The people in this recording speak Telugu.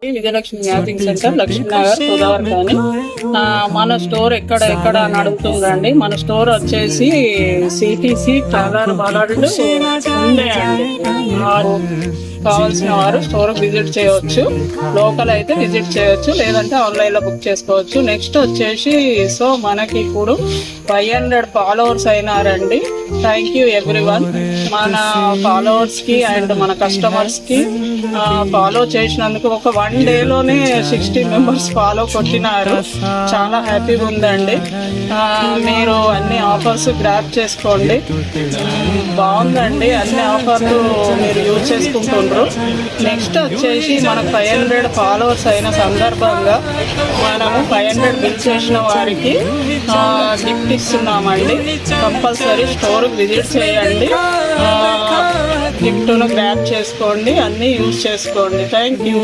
విజయలక్ష్మి మ్యాచింగ్ సెంటర్, లక్ష్మీనగర్, గోదావరి కానీ. మన స్టోర్ ఎక్కడ అని అడుగుతుందండి. మన స్టోర్ వచ్చేసి సిటీసీ ట్రావెలర్ బాలాడు ఉండే అండి. కావాల్సిన వారు స్టోర్ విజిట్ చేయవచ్చు. లోకల్ అయితే విజిట్ చేయవచ్చు, లేదంటే ఆన్లైన్ లో బుక్ చేసుకోవచ్చు. నెక్స్ట్ వచ్చేసి సో మనకి ఇప్పుడు 500 ఫాలోవర్స్ అయినారండి. Thank you everyone. మన ఫాలోవర్స్ కి అండ్ మన కస్టమర్స్ కి ఫాలో చేసినందుకు ఒక 1 డేలోనే 60 మెంబర్స్ ఫాలో కొట్టినారు. చాలా హ్యాపీగా ఉందండి. మీరు అన్ని ఆఫర్స్ గ్రాప్ చేసుకోండి. బాగుందండి, అన్ని ఆఫర్లు మీరు యూజ్ చేసుకుంటున్నారు. నెక్స్ట్ వచ్చేసి మనకు 500 ఫాలోవర్స్ అయిన సందర్భంగా మనము 500 బిల్ చేసిన వారికి గిఫ్ట్ ఇస్తున్నామండి. కంపల్సరీ స్టోర్ విజిట్ చేయండి, గిఫ్ట్ను గ్రాప్ చేసుకోండి, అన్నీ యూజ్ చేసుకోండి. Thank you.